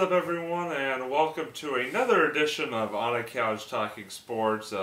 up, everyone, and welcome to another edition of On a Couch Talking Sports.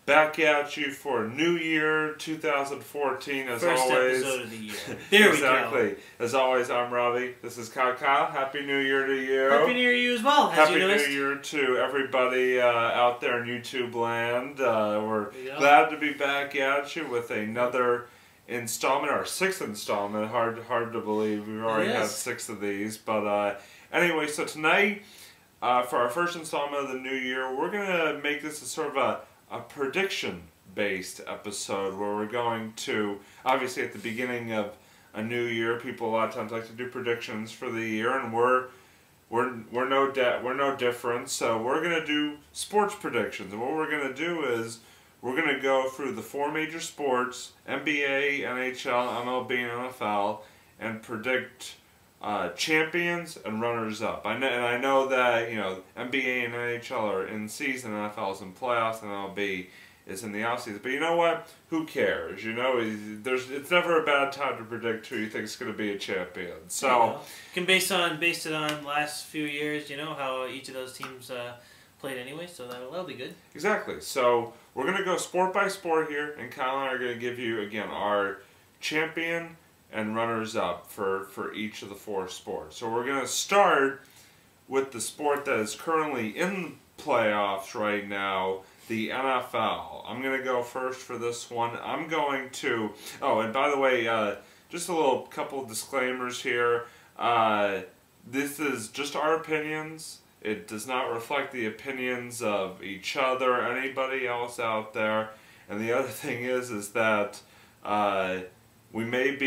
Back at you for New Year 2014, as First always. episode of the year. There exactly. we go. As always, I'm Robbie. This is Kyle. Happy New Year to you. Happy New Year to you as well. Happy New Year to everybody out there in YouTube land. We're glad to be back at you with another installment, our sixth installment. Hard to believe we've already had 6 of these, but anyway, so tonight for our first installment of the new year, we're gonna make this a sort of a prediction based episode where we're going to, obviously at the beginning of a new year, people a lot of times like to do predictions for the year, and we're no different. So we're gonna do sports predictions, and what we're gonna do is we're going to go through the 4 major sports, NBA, NHL, MLB, and NFL, and predict champions and runners-up. I know that, you know, NBA and NHL are in season, NFL is in playoffs, and MLB is in the offseason. But you know what? Who cares? You know, it's never a bad time to predict who you think is going to be a champion. So you can base it on last few years, you know, how each of those teams played anyway, so that'll be good. Exactly. So we're going to go sport by sport here, and Kyle and I are going to give you, again, our champion and runners-up for each of the 4 sports. So we're going to start with the sport that is currently in playoffs right now, the NFL. I'm going to go first for this one. I'm going to... Oh, and by the way, just a little couple of disclaimers here. This is just our opinions. It does not reflect the opinions of each other or anybody else out there. And the other thing is that we may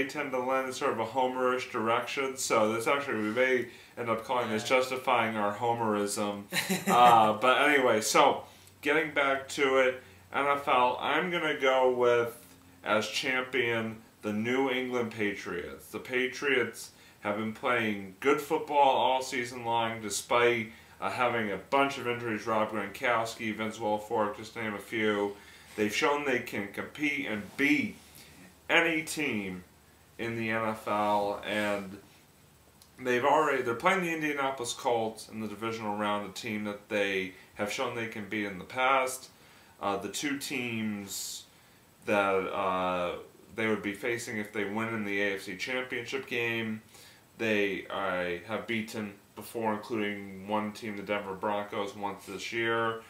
tend to lend sort of a homerish direction. So this actually, we may end up calling this justifying our homerism. But anyway, so getting back to it, NFL, I'm going to go with, as champion, the New England Patriots. The Patriots have been playing good football all season long, despite having a bunch of injuries. Rob Gronkowski, Vince Wilfork, just to name a few. They've shown they can compete and beat any team in the NFL, and they're playing the Indianapolis Colts in the divisional round, a team that they have shown they can beat in the past. The 2 teams that they would be facing if they win in the AFC Championship game, they have beaten before, including one team, the Denver Broncos, once this year.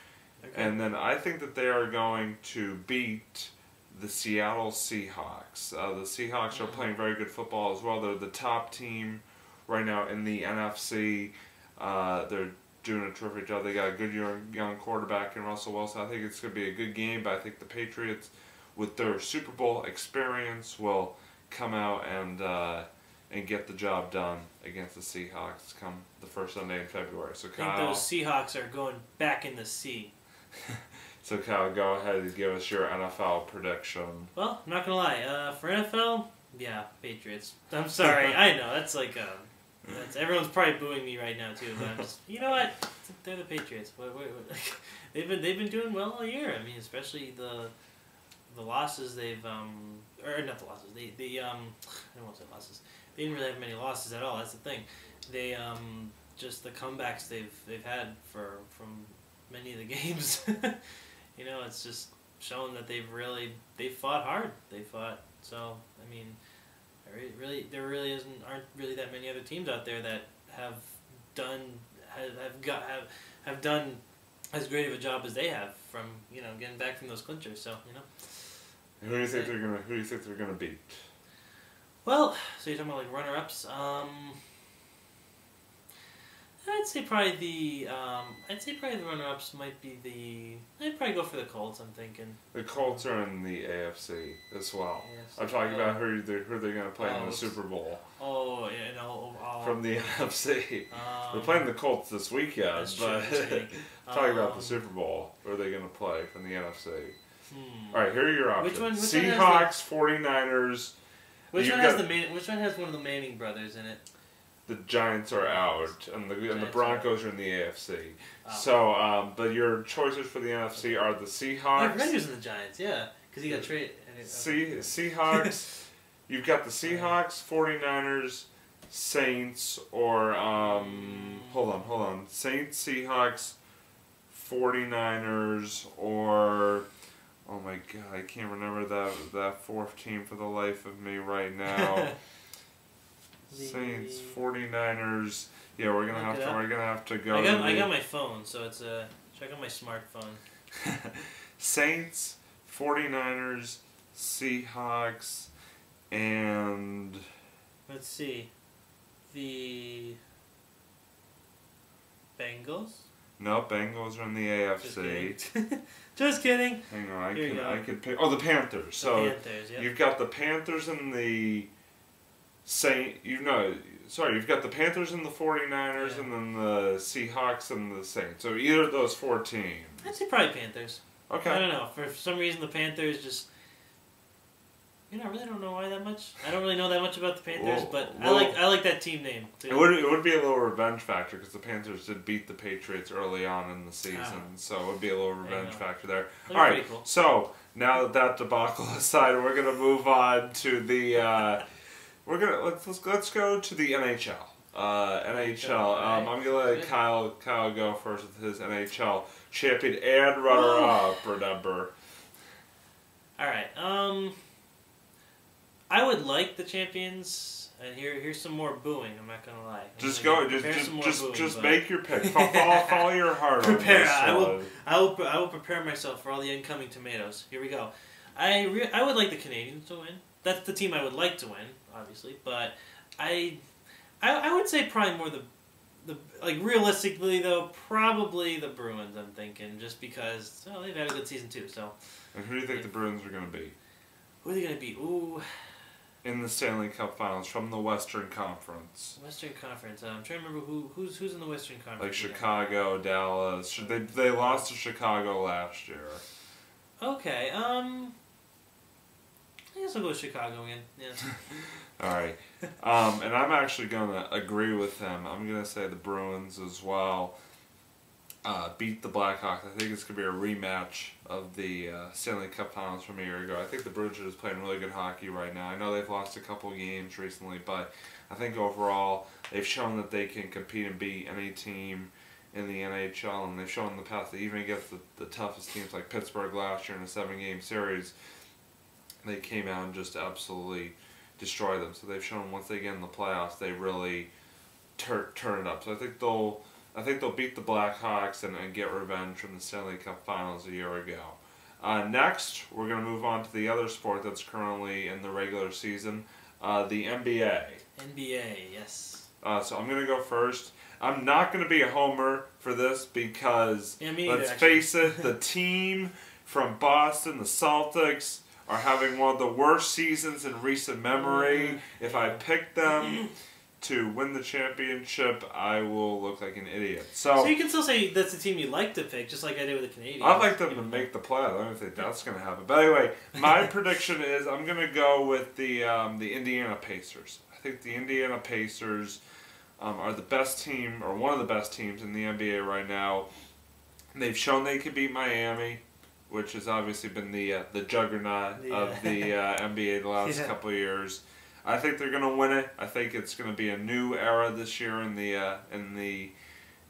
Okay. And then I think that they are going to beat the Seattle Seahawks. The Seahawks are playing very good football as well. They're the top team right now in the NFC. They're doing a terrific job. They got a good young quarterback in Russell Wilson. I think it's going to be a good game, but I think the Patriots, with their Super Bowl experience, will come out and get the job done against the Seahawks come the first Sunday in February. So Kyle, I think those Seahawks are going back in the sea. So Kyle, go ahead and give us your NFL prediction. Well, I'm not going to lie. For NFL, yeah, Patriots. I'm sorry. I know, that's like... everyone's probably booing me right now, too. But I'm just... You know what? They're the Patriots. They've been doing well all year. I mean, especially the losses they've... Or not the losses. I don't want to say losses. They didn't really have many losses at all. That's the thing. They just the comebacks they've had from many of the games. You know, it's just shown that they fought hard. They fought. So I mean, there really aren't really that many other teams out there that have done as great of a job as they have from, you know, getting back from those clinchers. So, you know. Who do you think they're gonna beat? Well, so you're talking about like runner-ups. I'd say probably the runner-ups might be I'd probably go for the Colts. I'm thinking. The Colts are in the AFC as well. AFC. I'm talking about who they're going to play in the Super Bowl. Oh, yeah, no. From the NFC. They're playing the Colts this weekend, but talking about the Super Bowl. Who are they going to play from the NFC? All right, here are your options. Seahawks, 49ers. Which one has one of the Manning brothers in it? The Giants are out, and the Broncos are in the AFC. Oh. So, but your choices for the NFC are the Seahawks. Rodgers and the Giants, yeah, because he got traded. Seahawks. You've got the Seahawks, 49ers, Saints or hold on. Saints, Seahawks, 49ers, or oh my god, I can't remember that fourth team for the life of me right now. Saints, 49ers. Yeah, we're gonna have to go. I got my phone, so it's check on my smartphone. Saints, 49ers, Seahawks, and let's see, the Bengals. No, Bengals are in the AFC. Just kidding. Hang on, I can pick. Oh, the Panthers. So the Panthers, yep. You've got the Panthers and the you've got the Panthers and the 49ers, and then the Seahawks and the Saints. So either of those four teams. I'd say probably Panthers. Okay. I don't know. For some reason, the Panthers just. I really don't know why that much. I don't really know that much about the Panthers, but I like that team name too. It would be a little revenge factor because the Panthers did beat the Patriots early on in the season, so it would be a little revenge factor there. All right, cool. So now that debacle aside, we're gonna move on to the. Let's go to the NHL. NHL. I'm gonna let Kyle go first with his NHL champion and runner-up. Remember. All right. I would like the champions, and here's some more booing. I'm not gonna lie. Just make your pick. Follow your heart. Prepare. I will prepare myself for all the incoming tomatoes. Here we go. I would like the Canadiens to win. That's the team I would like to win, obviously. But I would say probably more the realistically though, probably the Bruins. I'm thinking just because they've had a good season too. So. And who do you think the Bruins are gonna beat? Who are they gonna beat? Ooh. In the Stanley Cup Finals from the Western Conference. Western Conference. I'm trying to remember who's in the Western Conference. Like Chicago, Dallas. They lost to Chicago last year. Okay. I guess I'll go with Chicago again. Yeah. All right. And I'm actually gonna agree with him. I'm gonna say the Bruins as well. Beat the Blackhawks. I think it's going to be a rematch of the Stanley Cup Finals from a year ago. I think the Bruins are just playing really good hockey right now. I know they've lost a couple games recently, but I think overall they've shown that they can compete and beat any team in the NHL, and they've shown in the past that even against the toughest teams like Pittsburgh last year in a 7-game series, they came out and just absolutely destroyed them. So they've shown once they get in the playoffs, they really turn it up. So I think they'll beat the Blackhawks and get revenge from the Stanley Cup Finals a year ago. Next, we're going to move on to the other sport that's currently in the regular season, the NBA. NBA, yes. So I'm going to go first. I'm not going to be a homer for this because, let's face it, the team from Boston, the Celtics, are having one of the worst seasons in recent memory. If I pick them to win the championship, I will look like an idiot. So you can still say that's the team you like to pick, just like I did with the Canadiens. I'd like them to make the playoffs. I don't think that's going to happen. But anyway, my prediction is I'm going to go with the Indiana Pacers. I think the Indiana Pacers are the best team, or one of the best teams in the NBA right now. They've shown they can beat Miami, which has obviously been the juggernaut of the NBA the last couple of years. I think they're going to win it. I think it's going to be a new era this year in the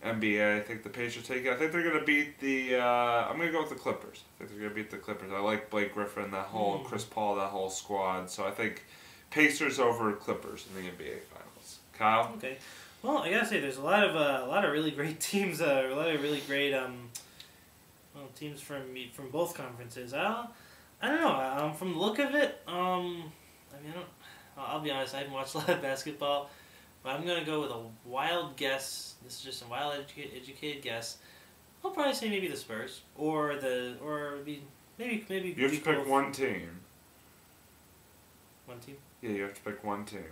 NBA. I think the Pacers take it. I think they're going to beat the. I'm going to go with the Clippers. I think they're going to beat the Clippers. I like Blake Griffin, that whole Chris Paul, that whole squad. So I think Pacers over Clippers in the NBA Finals. Kyle. Okay. Well, I gotta say, there's a lot of really great teams. A lot of really great teams from both conferences. I don't know. From the look of it, I'll be honest, I haven't watched a lot of basketball, but I'm going to go with a wild guess. This is just a wild, educated guess. I'll probably say maybe the Spurs, maybe. You have to pick one team. One team? Yeah, you have to pick one team.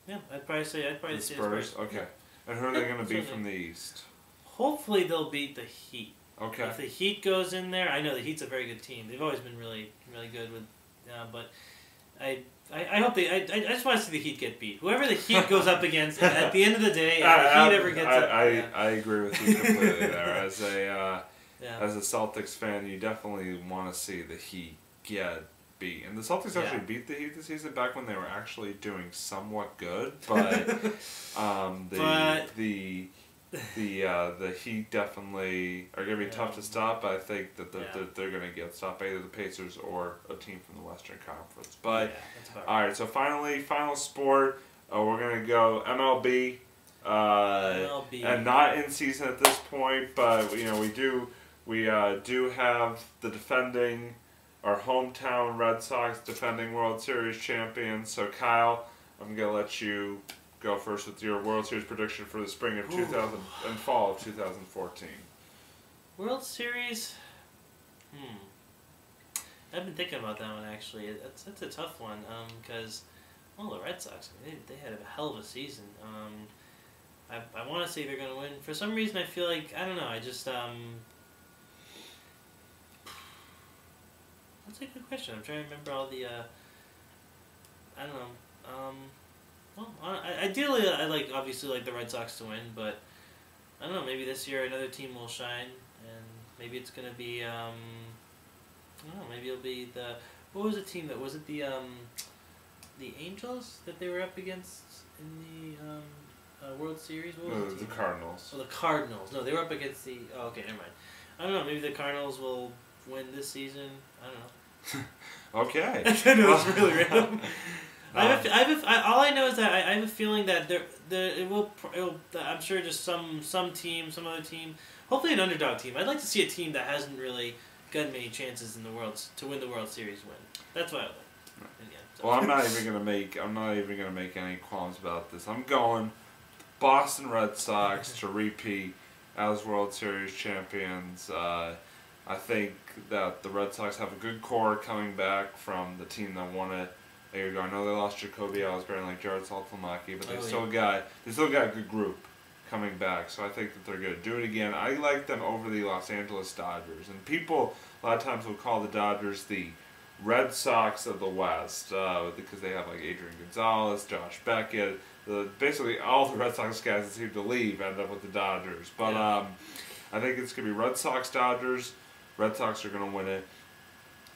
Yeah, I'd probably say the Spurs. Okay. Yeah. And who are they going to beat from the East? Hopefully they'll beat the Heat. Okay. If the Heat goes in there, I know the Heat's a very good team. They've always been really, really good with, but I hope I just want to see the Heat get beat. Whoever the Heat goes up against, at the end of the day, if the Heat ever gets up... I agree with you completely there. As a Celtics fan, you definitely want to see the Heat get beat. And the Celtics Yeah. actually beat the Heat this season back when they were actually doing somewhat good, but the Heat definitely are going to be tough to stop. But I think that they're going to get stopped by either the Pacers or a team from the Western Conference. But that's about all right, so final sport, we're going to go MLB. MLB. And not in season at this point, but we do have the defending, our hometown Red Sox defending World Series champions. So Kyle, I'm gonna let you go first with your World Series prediction for the spring of 2000 and fall of 2014. World Series. I've been thinking about that one actually. That's a tough one because the Red Sox, they had a hell of a season. I want to say they're going to win. For some reason, I feel like, I don't know, I just, that's a good question. I'm trying to remember all the, I don't know, ideally, I obviously like the Red Sox to win, but, I don't know, maybe this year another team will shine, and maybe it's going to be, I don't know, maybe it'll be what was the team that, was it the Angels that they were up against in the, World Series? What was the Cardinals. Oh, the Cardinals. No, they were up against the... Oh, okay, never mind. I don't know. Maybe the Cardinals will win this season. I don't know. Okay. I know it's really random. All I know is that I have a feeling that it will. I'm sure just some team, some other team, hopefully an underdog team. I'd like to see a team that hasn't really gotten many chances in the world to win the World Series win. That's what I would like. Again, so. Well, I'm not even gonna make any qualms about this. I'm going Boston Red Sox to repeat as World Series champions. I think that the Red Sox have a good core coming back from the team that won it a year ago. I know they lost Jacoby Ellsbury and Jared Saltalamacchi, but they still got a good group coming back. So I think that they're going to do it again. I like them over the Los Angeles Dodgers, and people a lot of times will call the Dodgers the Red Sox of the West because they have Adrian Gonzalez, Josh Beckett. Basically all the Red Sox guys that seem to leave end up with the Dodgers. But I think it's going to be Red Sox Dodgers. Red Sox are going to win it.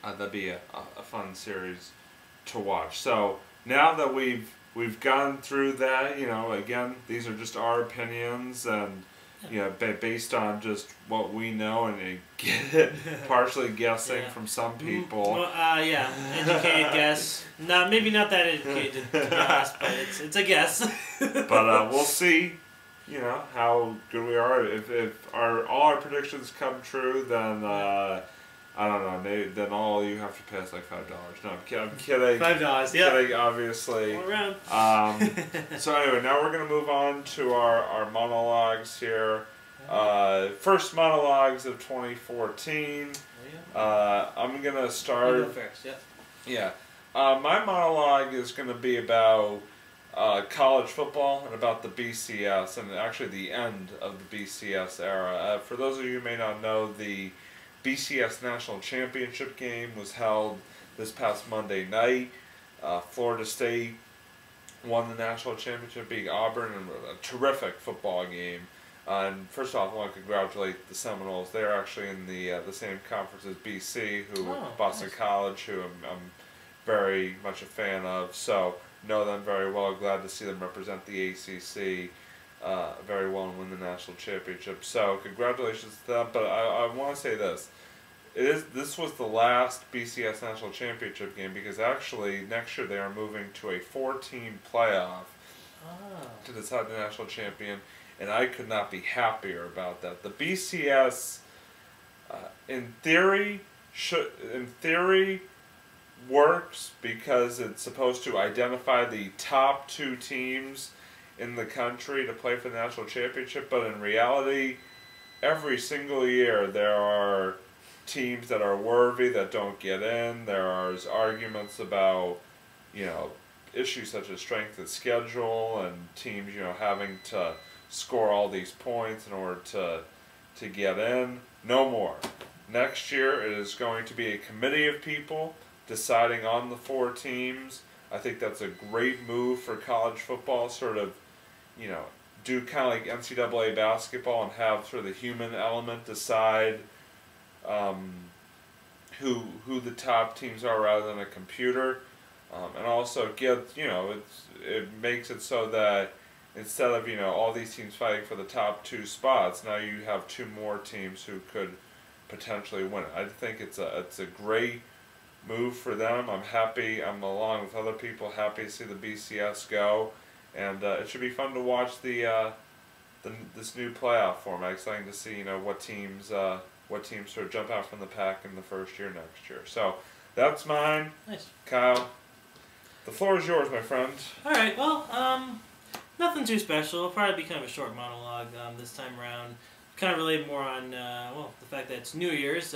That'd be a fun series to watch. So now that we've gone through that, again, these are just our opinions and based on just what we know and partially guessing from some people. Well, educated guess. No, maybe not that educated, to be honest, but it's a guess. But we'll see, how good we are. If all our predictions come true, then I don't know. Then all you have to pay is $5. No, I'm kidding. $5, yeah. Kidding, obviously. All around. So anyway, now we're gonna move on to our monologues here. First monologues of 2014. I'm gonna start. You go first. Yep. Yeah. My monologue is gonna be about college football and about the BCS and actually the end of the BCS era. For those of you who may not know, the BCS National Championship game was held this past Monday night. Florida State won the national championship, beating Auburn in a terrific football game. And first off, I want to congratulate the Seminoles. They're actually in the same conference as BC, Boston College, who I'm very much a fan of. So know them very well. Glad to see them represent the ACC very well and win the national championship. So congratulations to them. But I want to say this. This was the last BCS national championship game because actually next year they are moving to a 4-team playoff to decide the national champion, and I could not be happier about that. The BCS, in theory, works because it's supposed to identify the top 2 teams in the country to play for the national championship, but in reality, every single year there are teams that are worthy that don't get in. There are arguments about, issues such as strength of schedule and teams, having to score all these points in order to get in. No more. Next year it is going to be a committee of people deciding on the 4 teams. I think that's a great move for college football, sort of, do kind of like NCAA basketball and have sort of the human element decide who the top teams are rather than a computer, and also it makes it so that instead of all these teams fighting for the top 2 spots, now you have 2 more teams who could potentially win it. I think it's a great move for them. I'm happy. I'm along with other people happy to see the BCS go, and it should be fun to watch this new playoff format. Exciting to see what teams sort of jump out from the pack in the first year next year. So that's mine. Nice. Kyle, the floor is yours, my friend. All right. Well, nothing too special. It'll probably be kind of a short monologue this time around. Kind of relate more on the fact that it's New Year's,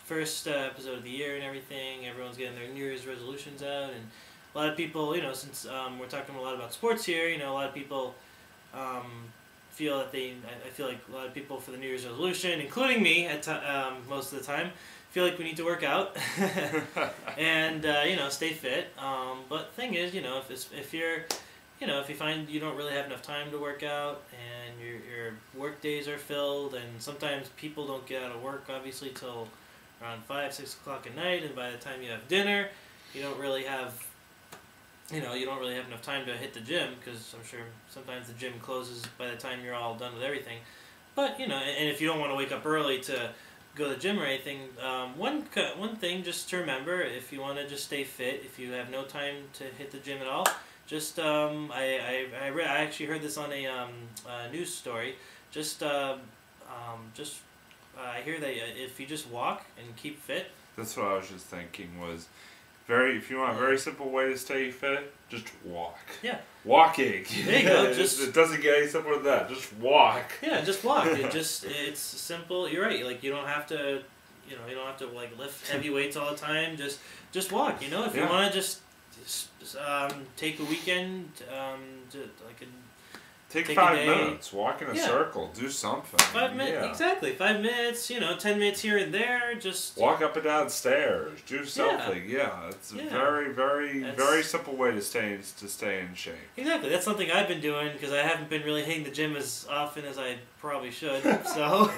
first episode of the year and everything. Everyone's getting their New Year's resolutions out, and a lot of people, since we're talking a lot about sports here, a lot of people feel that I feel like a lot of people for the New Year's resolution, including me at most of the time, feel like we need to work out and stay fit. But the thing is, if you're if you find you don't really have enough time to work out and your work days are filled, and sometimes people don't get out of work obviously till around 5, 6 o'clock at night, and by the time you have dinner, you don't really have enough time to hit the gym, because I'm sure sometimes the gym closes by the time you're all done with everything. But and if you don't want to wake up early to go to the gym or anything, one thing just to remember, if you want to just stay fit, if you have no time to hit the gym at all, just I actually heard this on a news story. I hear that if you just walk and keep fit. That's what I was just thinking was, if you want a very simple way to stay fit, just walk. Yeah. Walking. There you go. It doesn't get any simpler than that. Just walk. Yeah, just walk. It's simple. You're right. Like you don't have to like lift heavy weights all the time. Just walk. If you want to just take a weekend Take 5 minutes, walk in a circle, do something. 5 minutes, exactly. 5 minutes, 10 minutes here and there, just... Walk up and down stairs, do something, it's a very, very, very simple way to stay in shape. Exactly, that's something I've been doing, because I haven't been really hitting the gym as often as I probably should, so,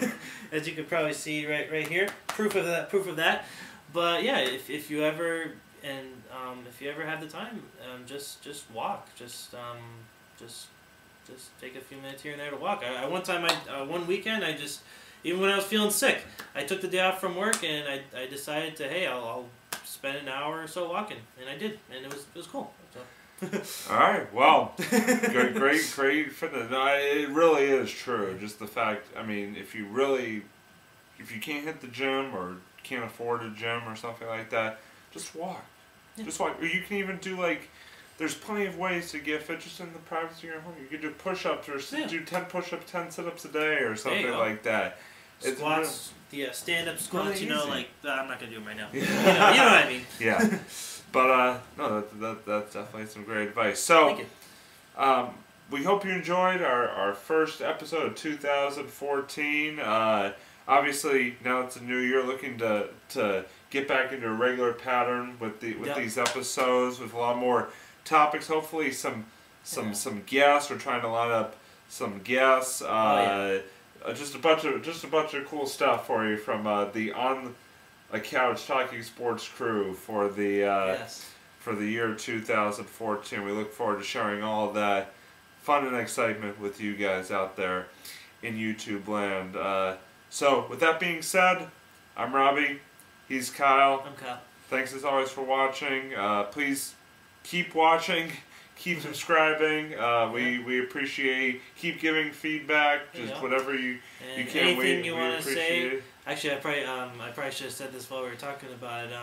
as you can probably see right here, proof of that. But yeah, if you ever, if you ever have the time, just walk, just take a few minutes here and there to walk. One weekend, even when I was feeling sick, I took the day off from work and I decided to, hey, I'll spend an hour or so walking, and I did, and it was cool. So. All right, well, great fitness. No, it really is true. Just the fact, if you can't hit the gym or can't afford a gym or something like that, just walk. Yeah. Just walk. Or you can even do there's plenty of ways to get fit just in the privacy of your home. You could do push-ups or do 10 push-ups, 10 sit-ups a day or something like that. Squats, stand-up squats, I'm not going to do them right now. You know what I mean. Yeah. But, no, that's definitely some great advice. So, thank you. We hope you enjoyed our first episode of 2014. Obviously, now it's a new year, looking to get back into a regular pattern with these episodes, with a lot more topics, hopefully some guests. We're trying to line up some guests. Just a bunch of cool stuff for you from the On a Couch Talking Sports crew for the year 2014. We look forward to sharing all of that fun and excitement with you guys out there in YouTube land. So with that being said, I'm Robbie. He's Kyle. I'm Kyle. Thanks as always for watching. Please keep watching, keep subscribing. We appreciate. Keep giving feedback. Just whatever you can. Anything you want to say. Actually, I probably should have said this while we were talking about it.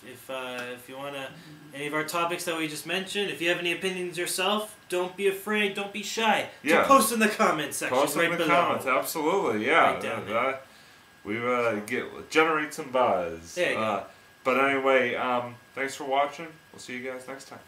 If you want to, any of our topics that we just mentioned, if you have any opinions yourself, don't be afraid, don't be shy. So post in the comments section. Post in the comments, absolutely. Yeah, right down there. We generate some buzz. There you go. But anyway, thanks for watching. We'll see you guys next time.